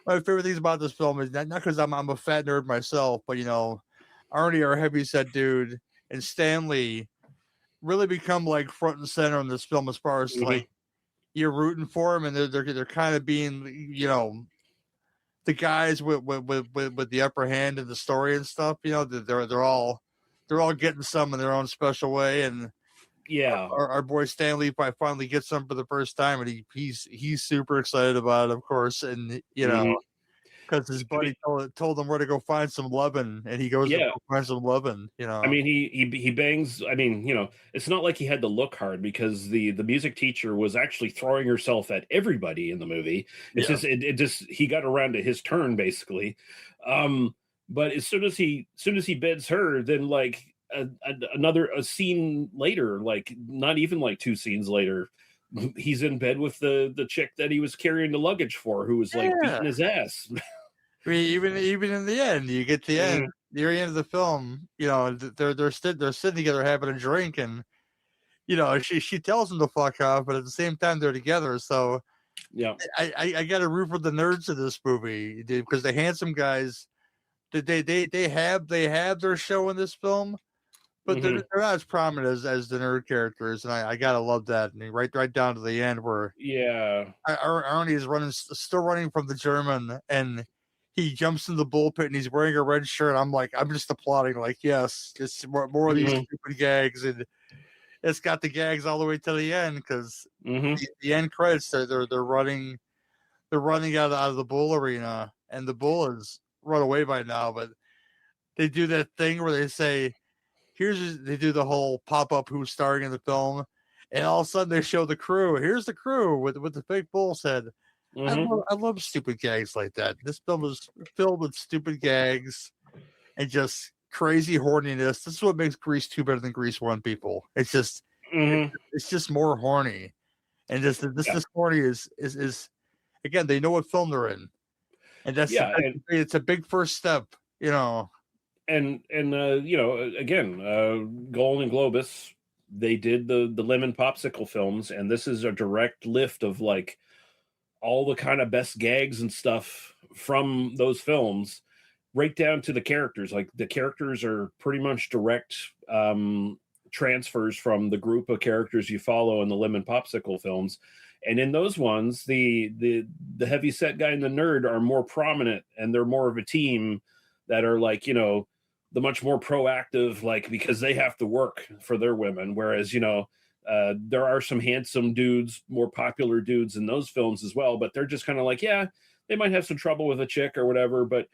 My favorite things about this film is not because I'm a fat nerd myself, but Arnie, our heavyset dude, and Stanley really become like front and center in this film as far as like you're rooting for them, and they're kind of being the guys with the upper hand in the story and stuff. They're all getting some in their own special way, and our boy Stanley finally gets some for the first time, and he's super excited about it, of course, and because his buddy told him where to go find some lovin', and he goes to go find some lovin'. I mean, he bangs. I mean, it's not like he had to look hard because the music teacher was actually throwing herself at everybody in the movie. It's just he got around to his turn basically. But as soon as he beds her, then like a scene later, like not even like 2 scenes later, he's in bed with the chick that he was carrying the luggage for, who was like beating his ass. I mean, even in the end, you get the end, near the end of the film. They're sitting together having a drink, and she tells him to fuck off, but at the same time they're together. So yeah, I got to root for the nerds of this movie, because the handsome guys, they have their show in this film, but they're not as prominent as the nerd characters, and I gotta love that. And right down to the end where Arnie is still running from the German, and he jumps in the bull pit and he's wearing a red shirt. I'm just applauding, like, yes, just more of these stupid gags, and it's got the gags all the way to the end, because the end credits they're running out of the bull arena, and the bull is run away by now, but they do that thing where they say, they do the whole pop-up who's starring in the film, and all of a sudden they show the crew. Here's the crew with the fake bull's head. I love stupid gags like that. This film is filled with stupid gags and just crazy horniness. This is what makes Grease 2 better than Grease 1, people. It's just it's just more horny. And this horny is again, they know what film they're in. And it's a big first step, And again, Golan and Globus, they did the Lemon Popsicle films, and this is a direct lift of like all the kind of best gags and stuff from those films, right down to the characters. Like the characters are pretty much direct transfers from the group of characters you follow in the Lemon Popsicle films. And in those ones, the heavy set guy and the nerd are more prominent, and they're more of a team that are like, the much more proactive, like, because they have to work for their women. Whereas, there are some handsome dudes, more popular dudes in those films as well, but they're just kind of like, they might have some trouble with a chick or whatever, but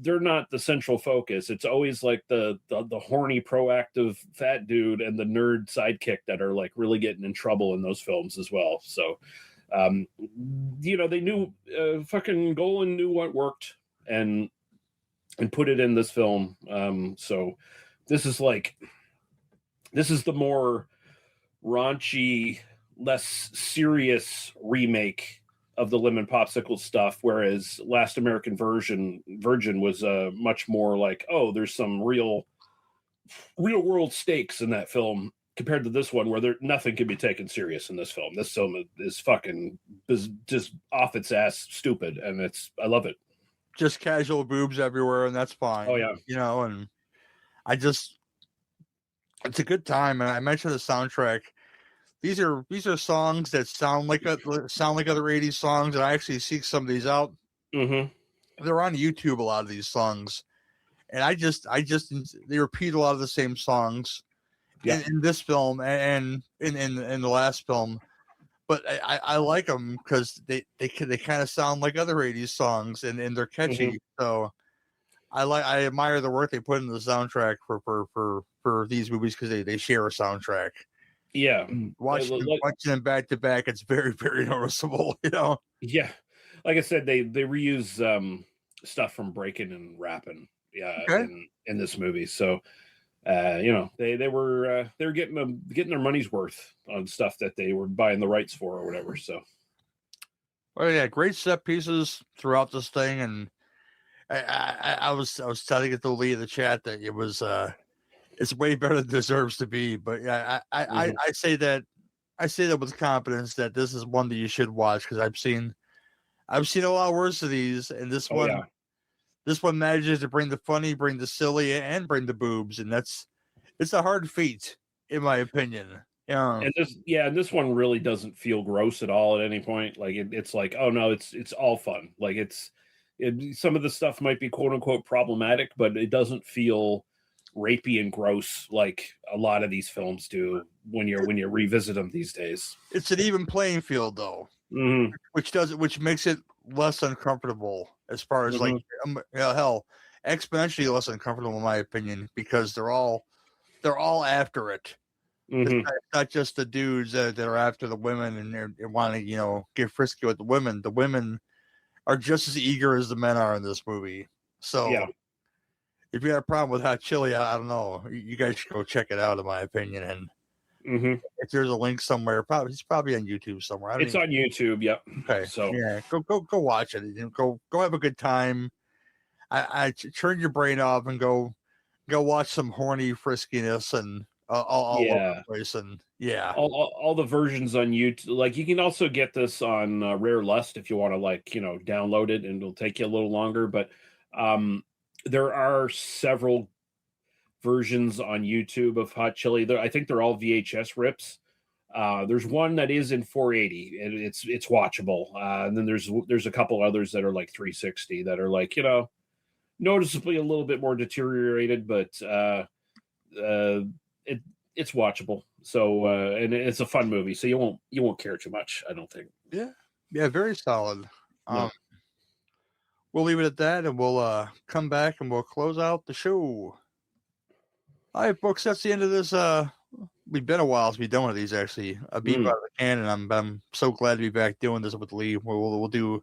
they're not the central focus. It's always like the horny, proactive fat dude and the nerd sidekick that are like really getting in trouble in those films as well. So, they knew, fucking Golan knew what worked and put it in this film. So this is the more raunchy, less serious remake of the Lemon Popsicle stuff, whereas Last American Virgin was much more like, there's some real world stakes in that film, compared to this one where nothing can be taken serious in this film. This film is fucking just off its ass stupid, and I love it. Just casual boobs everywhere, and that's fine. Oh yeah, and it's a good time. And I mentioned the soundtrack. These are songs that sound like other 80s songs, and I actually seek some of these out. they're on YouTube, a lot of these songs, and they repeat a lot of the same songs in this film and in the last film. But I like them because they kind of sound like other 80s songs and they're catchy. So I admire the work they put into the soundtrack for these movies because they share a soundtrack. Yeah, Watching them back to back, it's very, very noticeable. Yeah, like I said, they reuse stuff from Breaking' and Rapping. In this movie, so they were getting their money's worth on stuff that they were buying the rights for or whatever. So, well, yeah, great set pieces throughout this thing, and I was telling it to Lee in the chat that it was it's way better than it deserves to be. But yeah, I say that with confidence that this is one that you should watch because I've seen a lot worse of these, and this one. Yeah. This one manages to bring the funny, bring the silly, and bring the boobs, and it's a hard feat, in my opinion. And this one really doesn't feel gross at all at any point. Like it's like, oh no, it's all fun. Like some of the stuff might be quote unquote problematic, but it doesn't feel rapey and gross like a lot of these films do when you revisit them these days. It's an even playing field, though, which makes it less uncomfortable as far as like hell, exponentially less uncomfortable in my opinion because they're all after it. It's not just the dudes that are after the women and they're wanting get frisky with the women. The women are just as eager as the men are in this movie. So if you have a problem with Hot Chili, I don't know. You guys should go check it out, in my opinion. And if there's a link somewhere, it's probably on YouTube somewhere. It's on YouTube. Yep. Okay. So yeah, go watch it. Go have a good time. I turn your brain off and go watch some horny friskiness and all over the place. And all the versions on YouTube. Like you can also get this on Rare Lust if you want to download it, and it'll take you a little longer. But there are several versions on YouTube of Hot Chili. I think they're all VHS rips. There's one that is in 480 and it's watchable. And then there's a couple others that are like 360 that are like, noticeably a little bit more deteriorated, but it's watchable. So and it's a fun movie, so you won't care too much, I don't think. Yeah, very solid. We'll leave it at that, and we'll come back and we'll close out the show. All right, folks, that's the end of this. We've been a while since we've done one of these, actually. A beat out of the can, and I'm so glad to be back doing this with Lee. We'll do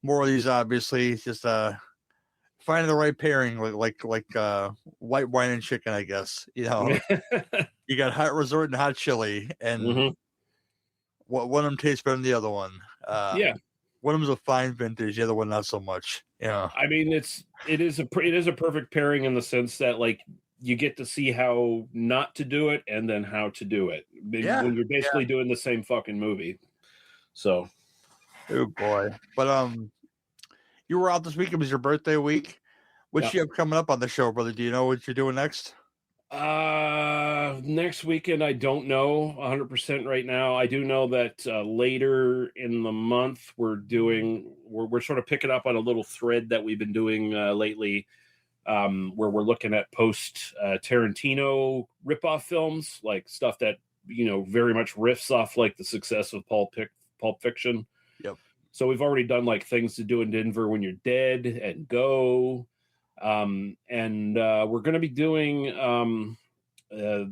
more of these, obviously. Just finding the right pairing, like white wine and chicken, I guess. You got Hot Resort and Hot Chili, and one of them tastes better than the other one. One of them's a fine vintage, the other one not so much. I mean, it is a perfect pairing in the sense that you get to see how not to do it and then how to do it when you're basically doing the same fucking movie. So, oh boy! But you were out this week. It was your birthday week. What you have coming up on the show, brother? Do you know what you're doing next? Next weekend, I don't know 100% right now. I do know that later in the month we're sort of picking up on a little thread that we've been doing lately, where we're looking at post Tarantino ripoff films, like stuff that very much riffs off like the success of Pulp Fiction. Yep. So we've already done like Things to Do in Denver When You're Dead and Go. And we're going to be doing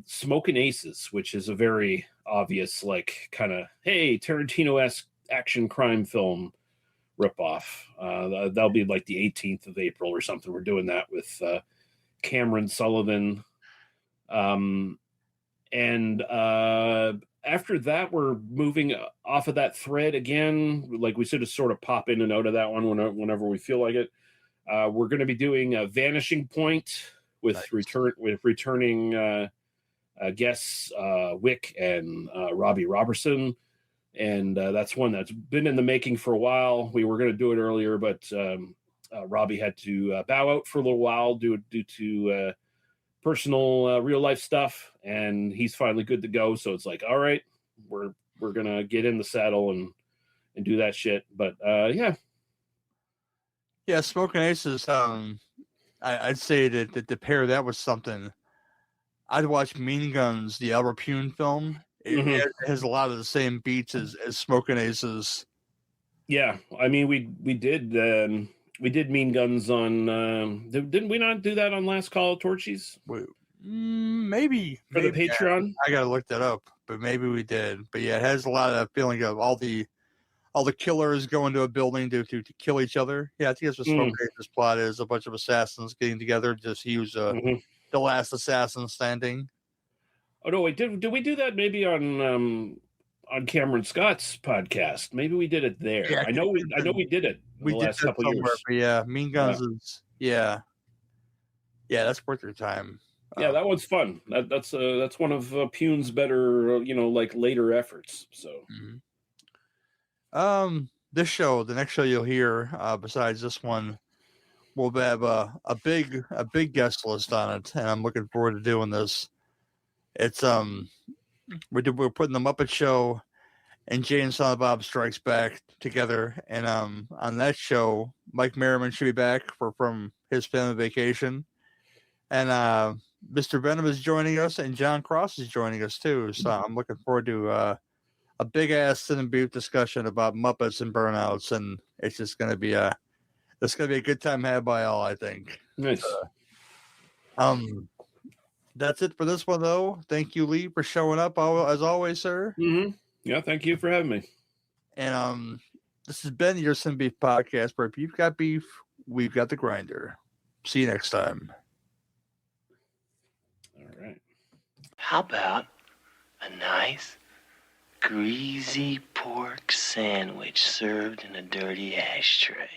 Smoking Aces, which is a very obvious, like, kind of, hey, Tarantino-esque action crime film ripoff. That'll be like the 18th of April or something. We're doing that with Cameron Sullivan. And after that, we're moving off of that thread again. Like we should sort of pop in and out of that one whenever we feel like it. We're going to be doing a Vanishing Point with returning guests Wick and Robbie Robertson, and that's one that's been in the making for a while. We were going to do it earlier, but Robbie had to bow out for a little while due to personal real life stuff, and he's finally good to go. So it's like, all right, we're gonna get in the saddle and do that shit. But Yeah, Smoking Aces. I'd say that to pair that with something. I'd watch Mean Guns, the Albert Pune film. It has a lot of the same beats as Smoking Aces. Yeah, I mean we did Mean Guns on. Didn't we not do that on Last Call of Torchies? Maybe For the Patreon. I gotta look that up, but maybe we did. But yeah, it has a lot of that feeling of all the killers go into a building to kill each other. Yeah, I think that's what Smoking Aces plot is: a bunch of assassins getting together to just use the last assassin standing. Oh no! Wait, did we do that maybe on Cameron Scott's podcast? Maybe we did it there. Yeah, I know we did it the last couple years. But yeah, Mean Guns is yeah, that's worth your time. Yeah, that one's fun. That's one of Pune's better, like later efforts. So, this show, the next show you'll hear, besides this one, we'll have a big guest list on it, and I'm looking forward to doing this. It's we're putting the Muppet Show and Jay and Silent Bob Strikes Back together, and on that show, Mike Merriman should be back from his family vacation, and Mr. Venom is joining us, and John Cross is joining us too. So I'm looking forward to a big ass Sin and Beef discussion about Muppets and burnouts, and it's just gonna be a good time had by all, I think. Nice. That's it for this one, though. Thank you, Lee, for showing up as always, sir. Yeah, thank you for having me. And this has been your Sin Beef podcast, where if you've got beef, we've got the grinder. See you next time. All right. How about a nice, greasy pork sandwich served in a dirty ashtray?